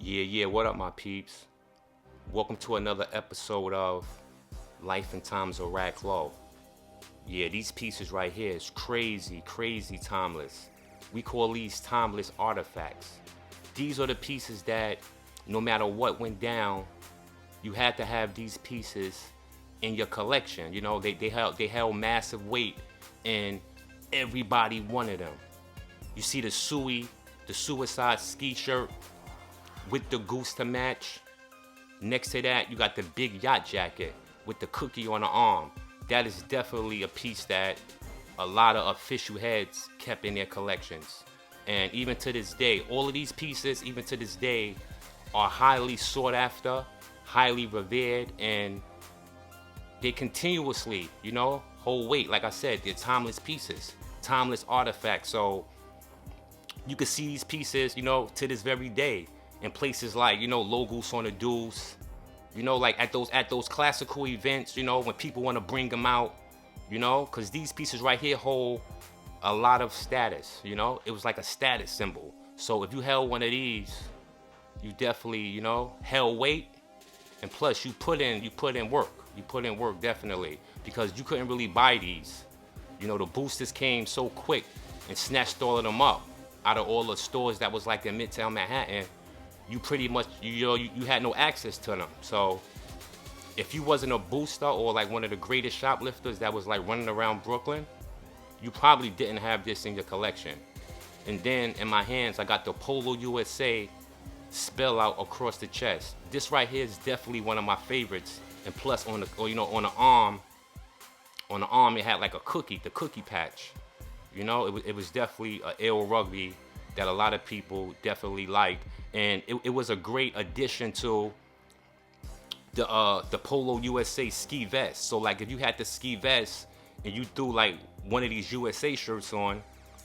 Yeah, what up, my peeps? Welcome to another episode of Life and Times of Rack Low. Yeah, these pieces right here is crazy timeless. We call these timeless artifacts. These are the pieces that, no matter what went down, you had to have these pieces in your collection. You know, they held massive weight, and everybody wanted them. You see the Suicide Ski shirt with the goose to match. Next to that, you got the big yacht jacket with the cookie on the arm. That is definitely a piece that a lot of official heads kept in their collections. And even to this day, all of these pieces, even to this day, are highly sought after, highly revered, and they continuously, hold weight. Like I said, they're timeless pieces, timeless artifacts. So you can see these pieces, to this very day in places like, Low Goose on the Deuce, like at those classical events, when people want to bring them out, because these pieces right here hold a lot of status, it was like a status symbol. So if you held one of these, you definitely, held weight, and plus you put in work definitely, because you couldn't really buy these. The boosters came so quick and snatched all of them up out of all the stores that was like in Midtown Manhattan. You pretty much, you had no access to them. So if you wasn't a booster or like one of the greatest shoplifters that was like running around Brooklyn, you probably didn't have this in your collection. And then in my hands, I got the Polo USA spell out across the chest. This right here is definitely one of my favorites. And plus on the arm, it had like the cookie patch. It was definitely an ill rugby that a lot of people definitely liked. And it was a great addition to the Polo USA ski vest. So like if you had the ski vest and you threw like one of these USA shirts on,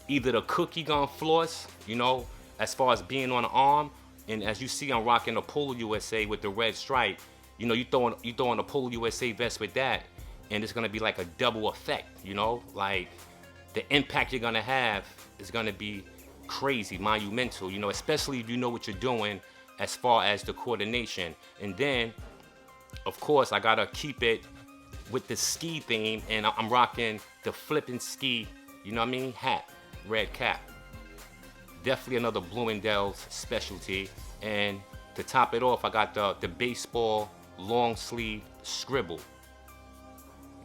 either the cookie gun floss, as far as being on the arm, and as you see I'm rocking the Polo USA with the red stripe, you throw on the Polo USA vest with that, and it's gonna be like a double effect, like the impact you're gonna have is gonna be crazy, monumental, especially if you know what you're doing as far as the coordination. And then, of course, I gotta keep it with the ski theme, and I'm rocking the flipping ski, hat, red cap. Definitely another Bloomingdale's specialty. And to top it off, I got the baseball long sleeve scribble.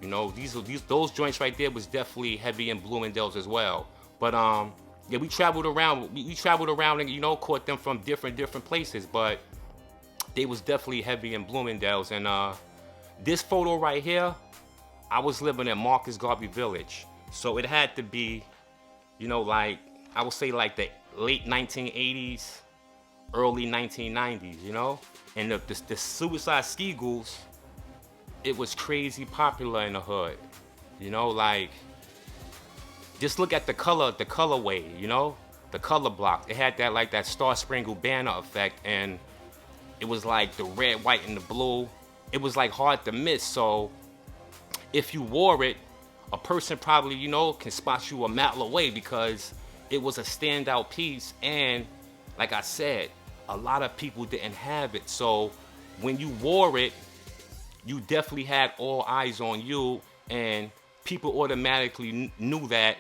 Those joints right there was definitely heavy in Bloomingdale's as well. But yeah, we traveled around. We traveled around and caught them from different places. But they was definitely heavy in Bloomingdale's. And this photo right here, I was living in Marcus Garvey Village, so it had to be, like I would say like the late 1980s, early 1990s. And the Suicide Ski Goose, it was crazy popular in the hood. Like, just look at the colorway, the color block. It had that Star Spangled Banner effect, and it was like the red, white, and the blue. It was like hard to miss. So if you wore it, a person probably, can spot you a mile away because it was a standout piece. And like I said, a lot of people didn't have it. So when you wore it, you definitely had all eyes on you, and people automatically knew that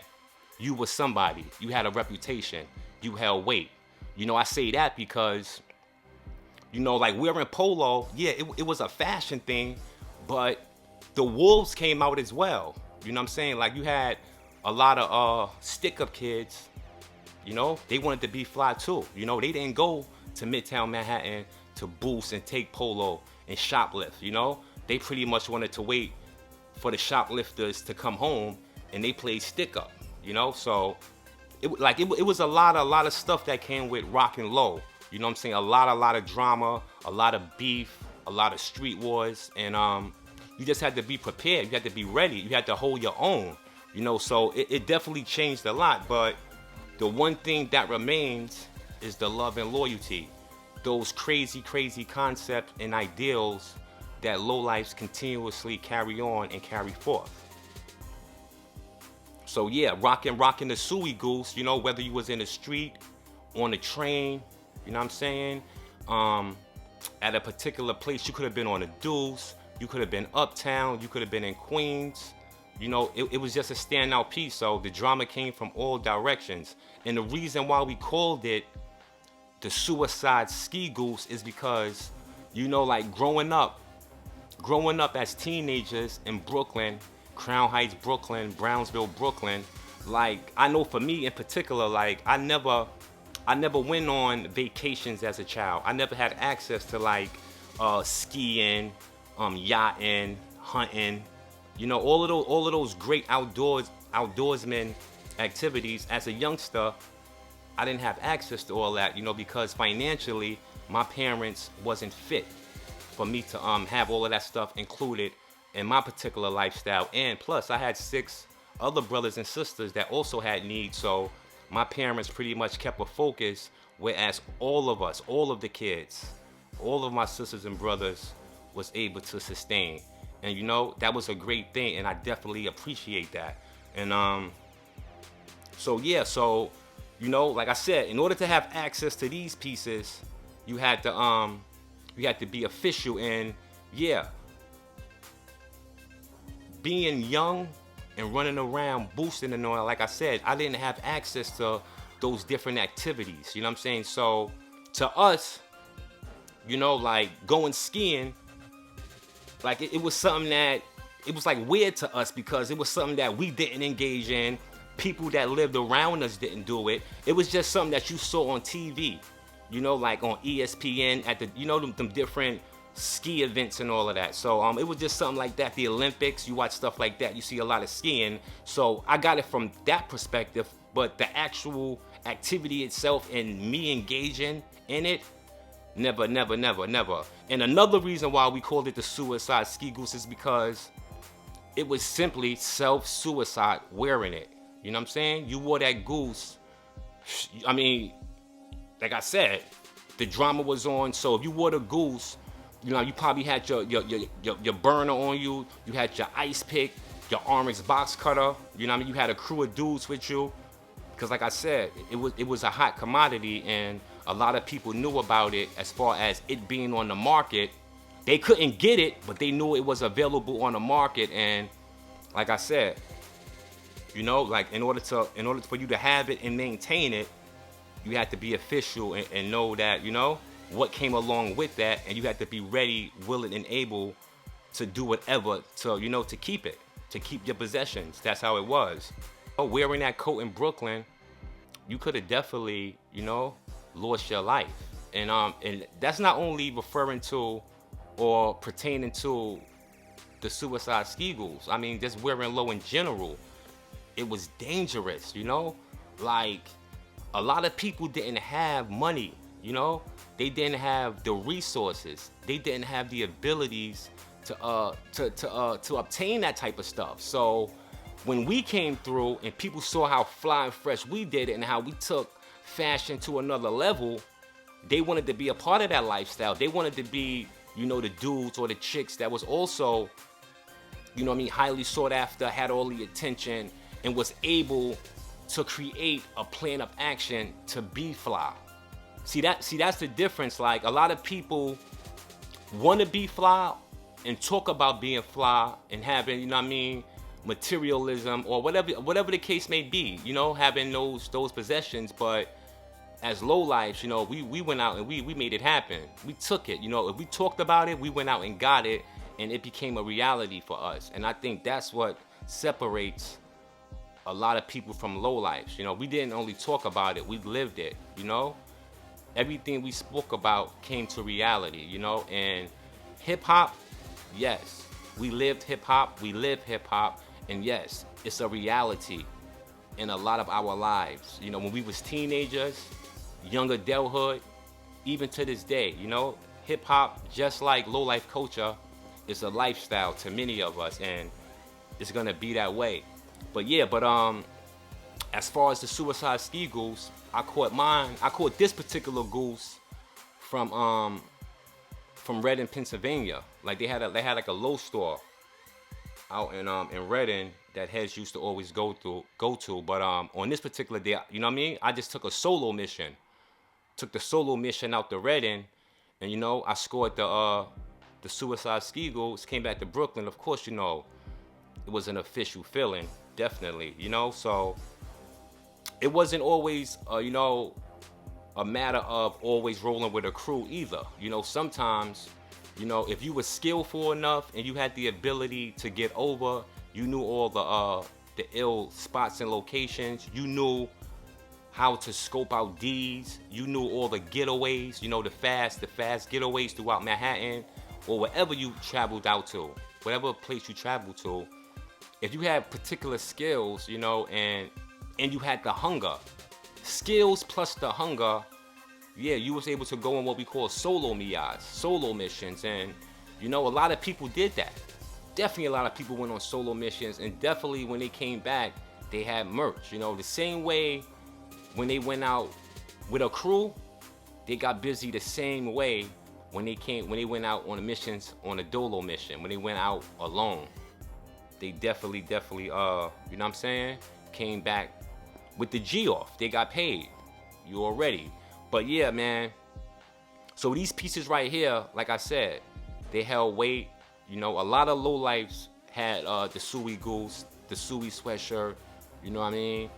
you were somebody. You had a reputation. You held weight. I say that because, like wearing polo, yeah, it was a fashion thing, but the wolves came out as well. You know what I'm saying? Like you had a lot of stick-up kids, they wanted to be fly too. They didn't go to Midtown Manhattan to boost and take polo and shoplift, They pretty much wanted to wait for the shoplifters to come home, and they played stick-up, So it was a lot of stuff that came with rockin' low. You know what I'm saying? A lot of drama, a lot of beef, a lot of street wars, and you just had to be prepared. You had to be ready. You had to hold your own, So it definitely changed a lot. But the one thing that remains is the love and loyalty. Those crazy concepts and ideals that lowlifes continuously carry on and carry forth. So yeah, rocking the Suicide Goose, whether you was in the street, on the train, you know what I'm saying? um, at a particular place. You could have been on the Deuce, you could have been uptown, you could have been in Queens. You know, it was just a standout piece. So the drama came from all directions. And the reason why we called it the Suicide Ski Goose is because, you know, like growing up as teenagers in Brooklyn, Crown Heights, Brooklyn, Brownsville, Brooklyn, like I know for me in particular, like I never went on vacations as a child. I never had access to like skiing, yachting, hunting, you know, all of those great outdoorsmen activities. As a youngster, I didn't have access to all that, you know, because financially my parents wasn't fit for me to have all of that stuff included in my particular lifestyle. And plus I had 6 other brothers and sisters that also had needs, so my parents pretty much kept a focus, whereas all of us, all of the kids, all of my sisters and brothers was able to sustain. And you know, that was a great thing, and I definitely appreciate that. And so yeah, so you know, like I said, in order to have access to these pieces, you had to be official. And yeah, being young and running around boosting and all, like I said, I didn't have access to those different activities, you know what I'm saying? So to us, you know, like going skiing, like it was something that it was like weird to us because it was something that we didn't engage in. People that lived around us didn't do it. It was just something that you saw on TV, you know, like on ESPN at the, you know, them different ski events and all of that. So it was just something like that. The Olympics, you watch stuff like that, you see a lot of skiing. So I got it from that perspective, but the actual activity itself and me engaging in it, never, never, never, never. And another reason why we called it the Suicide Ski Goose is because it was simply self-suicide wearing it. You know what I'm saying? You wore that goose. I mean, like I said, the drama was on. So if you wore the goose, you know, you probably had your burner on you. You had your ice pick, your orange box cutter. You know what I mean? You had a crew of dudes with you. Because like I said, it was a hot commodity, and a lot of people knew about it as far as it being on the market. They couldn't get it, but they knew it was available on the market. And like I said, you know, like in order for you to have it and maintain it, you had to be official and know that, you know, what came along with that, and you had to be ready, willing, and able to do whatever to, you know, to keep it, to keep your possessions. That's how it was. Wearing that coat in Brooklyn, you could have definitely, you know, lost your life. And that's not only referring to or pertaining to the Suicide Ski Goose. I mean, just wearing low in general, it was dangerous, you know? Like, a lot of people didn't have money, you know? They didn't have the resources. They didn't have the abilities to obtain that type of stuff. So when we came through and people saw how fly and fresh we did it and how we took fashion to another level, they wanted to be a part of that lifestyle. They wanted to be, you know, the dudes or the chicks that was also, you know what I mean, highly sought after, had all the attention, and was able to create a plan of action to be fly. See, that's the difference. Like, a lot of people want to be fly and talk about being fly and having, you know what I mean, materialism or whatever the case may be, you know, having those possessions. But as lowlifes, you know, we went out and we made it happen. We took it, you know. If we talked about it, we went out and got it, and it became a reality for us. And I think that's what separates a lot of people from lowlifes. You know, we didn't only talk about it, we lived it, you know. Everything we spoke about came to reality, you know. And hip hop, yes, we lived hip hop, we live hip hop, and yes, it's a reality in a lot of our lives. You know, when we was teenagers, young adulthood, even to this day, you know, hip hop, just like low life culture, is a lifestyle to many of us, and it's gonna be that way. But yeah, as far as the Suicide Ski Goose, I caught this particular goose from Reading, Pennsylvania. Like they had like a low store out in Reading that Heads used to always go to. But on this particular day, you know what I mean? I just took a solo mission. Took the solo mission out to Reading, And I scored the Suicide Ski Goose, came back to Brooklyn. Of course, it was an official feeling, definitely. So it wasn't always a matter of always rolling with a crew either. Sometimes, if you were skillful enough and you had the ability to get over, you knew all the ill spots and locations, you knew how to scope out D's, you knew all the getaways, the fast getaways throughout Manhattan or wherever you traveled out to, whatever place you traveled to. If you had particular skills, and you had the hunger, skills plus the hunger, yeah, you was able to go on what we call solo missions. And a lot of people did that. Definitely a lot of people went on solo missions, and definitely when they came back, they had merch. The same way when they went out with a crew, they got busy the same way when they went out on the missions, on a dolo mission, when they went out alone. They definitely, you know what I'm saying, came back with the G off. They got paid. You already. But yeah, man. So these pieces right here, like I said, they held weight. A lot of lowlifes had the Suey Goose, the Suey sweatshirt. You know what I mean?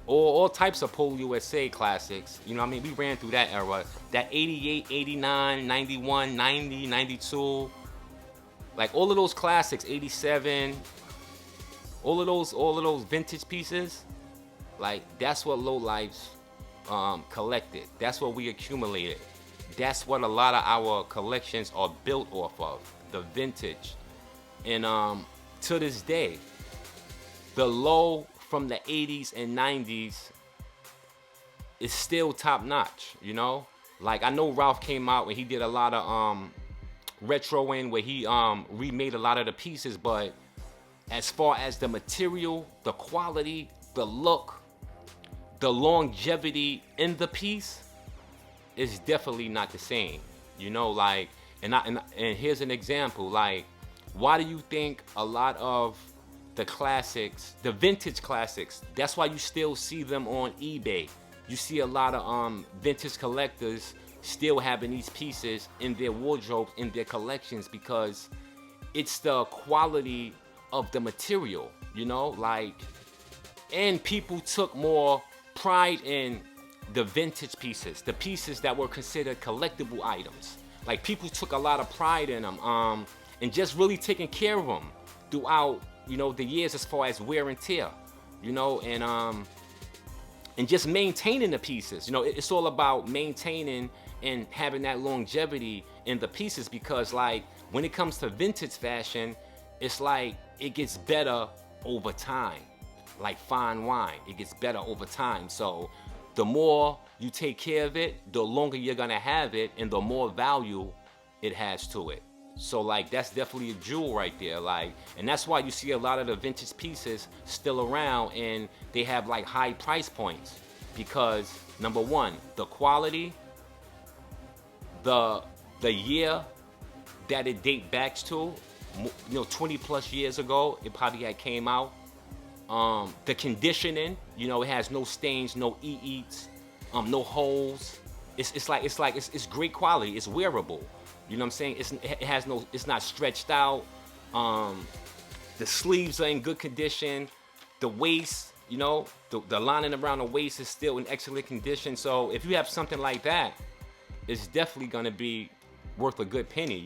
All types of Polo USA classics. We ran through that era. That 88, 89, 91, 90, 92. Like all of those classics, 87. All of those vintage pieces. Like that's what lowlifes collected. That's what we accumulated. That's what a lot of our collections are built off of. The vintage. And to this day, the low from the 80s and 90s is still top notch, Like I know Ralph came out and he did a lot of retroing where he remade a lot of the pieces, but as far as the material, the quality, the look, the longevity in the piece is definitely not the same, like, and here's an example. Like, why do you think a lot of the classics, the vintage classics, that's why you still see them on eBay? You see a lot of vintage collectors still having these pieces in their wardrobes, in their collections, because it's the quality of the material, like, and people took more pride in the vintage pieces, the pieces that were considered collectible items. Like people took a lot of pride in them, and just really taking care of them throughout, the years as far as wear and tear, and just maintaining the pieces. It's all about maintaining and having that longevity in the pieces, because like when it comes to vintage fashion, it's like it gets better over time. Like fine wine, it gets better over time. So the more you take care of it, the longer you're gonna have it, and the more value it has to it. So like that's definitely a jewel right there. Like, and that's why you see a lot of the vintage pieces still around, and they have like high price points, because number one, the quality, the year that it date back to, 20 plus years ago, it probably had came out. The conditioning, it has no stains, no eats, no holes. It's great quality. It's wearable. You know what I'm saying? It's not stretched out. The sleeves are in good condition. The waist, the lining around the waist is still in excellent condition. So if you have something like that, it's definitely gonna be worth a good penny.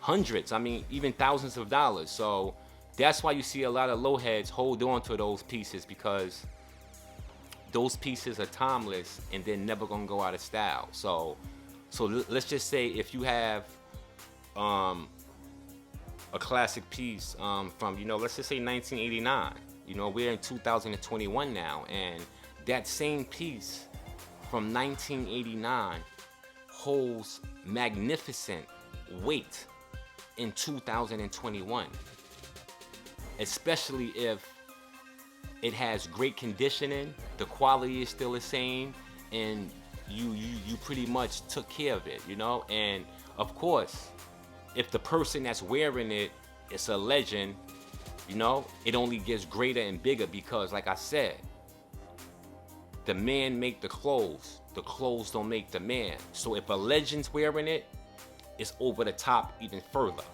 Hundreds, even thousands of dollars. So that's why you see a lot of low heads hold on to those pieces, because those pieces are timeless and they're never gonna go out of style. So let's just say if you have a classic piece from let's just say 1989. We're in 2021 now, and that same piece from 1989 holds magnificent weight in 2021. Especially if it has great conditioning, the quality is still the same, and you pretty much took care of it, And of course, if the person that's wearing it is a legend, it only gets greater and bigger, because like I said, The man make the clothes don't make the man. So if a legend's wearing it, it's over the top even further.